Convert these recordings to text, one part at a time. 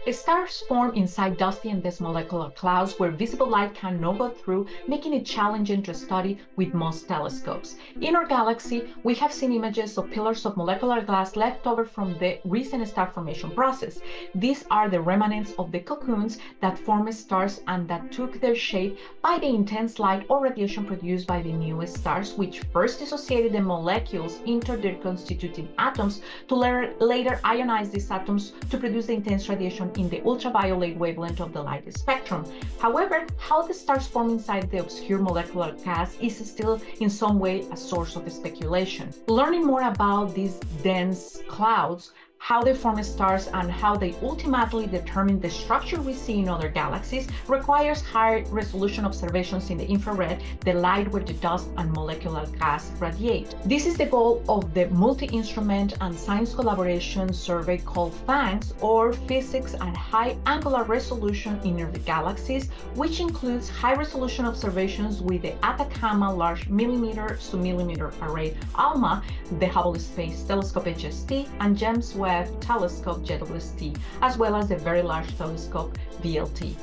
Stars form inside dusty and dense molecular clouds where visible light cannot go through, making it challenging to study with most telescopes. In our galaxy, we have seen images of pillars of molecular glass left over from the recent star formation process. These are the remnants of the cocoons that form stars and that took their shape by the intense light or radiation produced by the newest stars, which first dissociated the molecules into their constituting atoms to later ionize these atoms to produce the intense radiation in the ultraviolet wavelength of the light spectrum. However, how the stars form inside the obscure molecular gas is still in some way a source of speculation. Learning more about these dense clouds, how they form stars, and how they ultimately determine the structure we see in other galaxies requires high-resolution observations in the infrared, the light where the dust and molecular gas radiate. This is the goal of the multi-instrument and science collaboration survey called PHANGS, or Physics at High Angular Resolution in the Galaxies, which includes high-resolution observations with the Atacama Large Millimeter to Millimeter Array ALMA, the Hubble Space Telescope JWST, and James Webb Telescope JWST, as well as the Very Large Telescope VLT.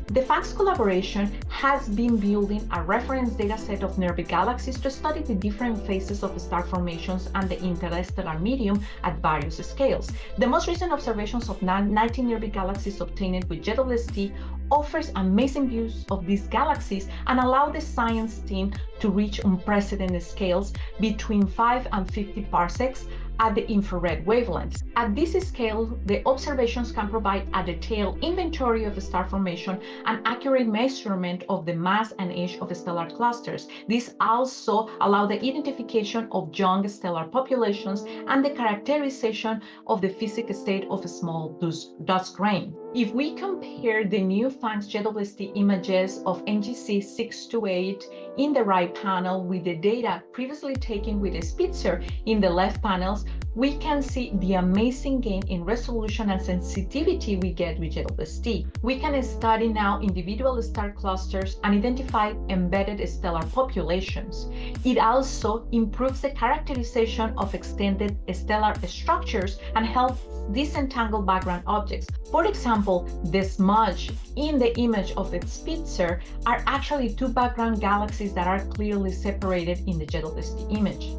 The PHANGS collaboration has been building a reference dataset of nearby galaxies to study the different phases of star formations and the interstellar medium at various scales. The most recent observations of 19 nearby galaxies obtained with JWST offers amazing views of these galaxies and allow the science team to reach unprecedented scales between 5 and 50 parsecs at the infrared wavelengths. At this scale, the observations can provide a detailed inventory of star formation and accurate measurement of the mass and age of stellar clusters. This also allows the identification of young stellar populations and the characterization of the physical state of a small dust grain. If we compare the new PHANGS JWST images of NGC 628 in the right panel with the data previously taken with the Spitzer in the left panels, we can see the amazing gain in resolution and sensitivity we get with JWST. We can study now individual star clusters and identify embedded stellar populations. It also improves the characterization of extended stellar structures and helps disentangle background objects. For example, the smudge in the image of the Spitzer are actually two background galaxies that are clearly separated in the JWST image.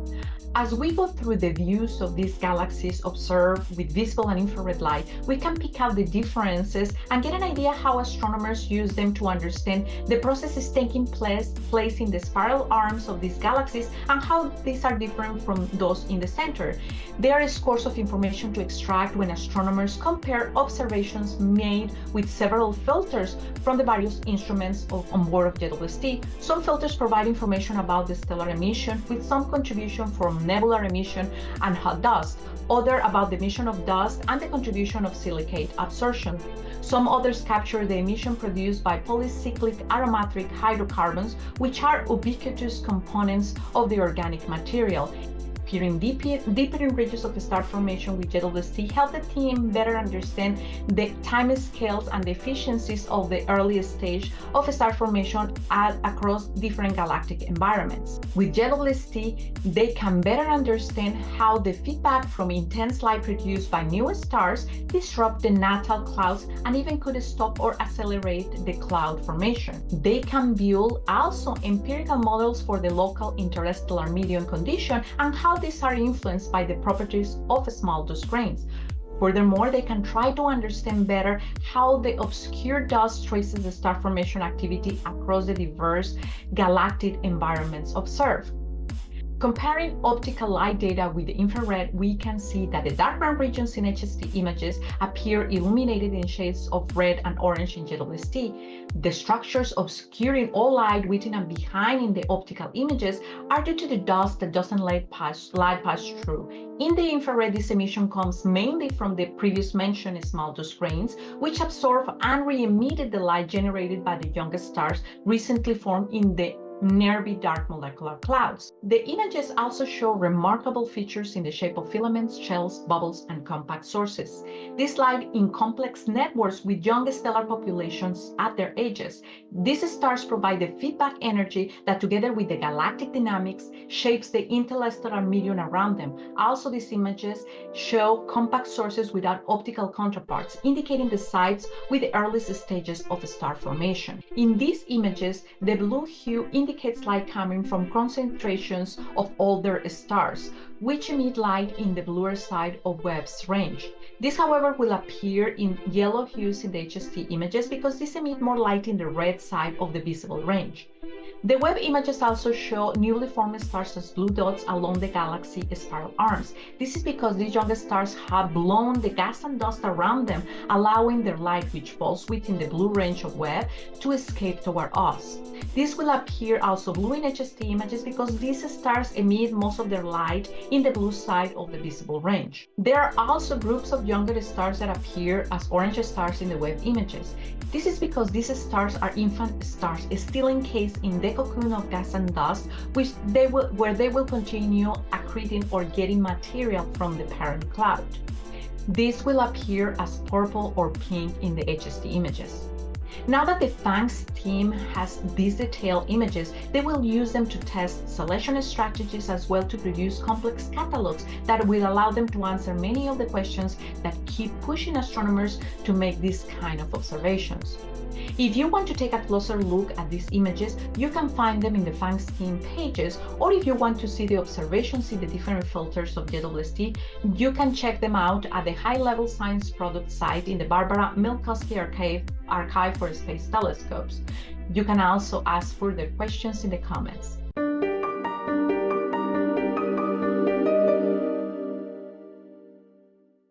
As we go through the views of these galaxies observed with visible and infrared light, we can pick out the differences and get an idea how astronomers use them to understand the processes taking place in the spiral arms of these galaxies and how these are different from those in the center. There are scores of information to extract when astronomers compare observations made with several filters from the various instruments on board of JWST. Some filters provide information about the stellar emission with some contribution from nebular emission and hot dust, other about the emission of dust and the contribution of silicate absorption. Some others capture the emission produced by polycyclic aromatic hydrocarbons, which are ubiquitous components of the organic material. Peering deeper in regions of the star formation with JWST help the team better understand the time scales and the efficiencies of the earliest stage of star formation across different galactic environments. With JWST, they can better understand how the feedback from intense light produced by new stars disrupt the natal clouds and even could stop or accelerate the cloud formation. They can build also empirical models for the local interstellar medium condition and how these are influenced by the properties of small dust grains. Furthermore, they can try to understand better how the obscure dust traces the star formation activity across the diverse galactic environments observed. Comparing optical light data with the infrared, we can see that the dark brown regions in HST images appear illuminated in shades of red and orange in JWST. The structures obscuring all light within and behind in the optical images are due to the dust that doesn't let light pass through. In the infrared, this emission comes mainly from the previous mentioned small dust grains, which absorb and re-emitted the light generated by the youngest stars recently formed in the nearby dark molecular clouds. The images also show remarkable features in the shape of filaments, shells, bubbles, and compact sources. These lie in complex networks with young stellar populations at their edges. These stars provide the feedback energy that, together with the galactic dynamics, shapes the interstellar medium around them. Also, these images show compact sources without optical counterparts, indicating the sites with the earliest stages of star formation. In these images, the blue hue indicates light coming from concentrations of older stars, which emit light in the bluer side of Webb's range. This, however, will appear in yellow hues in the HST images because these emit more light in the red side of the visible range. The Webb images also show newly formed stars as blue dots along the galaxy spiral arms. This is because these young stars have blown the gas and dust around them, allowing their light, which falls within the blue range of Webb, to escape toward us. This will appear also blue in HST images because these stars emit most of their light in the blue side of the visible range. There are also groups of younger stars that appear as orange stars in the Webb images. This is because these stars are infant stars still encased in the cocoon of gas and dust, where they will continue accreting or getting material from the parent cloud. This will appear as purple or pink in the HST images. Now that the PHANGS team has these detailed images, they will use them to test selection strategies as well to produce complex catalogs that will allow them to answer many of the questions that keep pushing astronomers to make these kind of observations. If you want to take a closer look at these images, you can find them in the PHANGS team pages, or if you want to see the observations in the different filters of JWST, you can check them out at the high-level science product site in the Barbara Milkowski Archive for Space Telescopes. You can also ask further questions in the comments.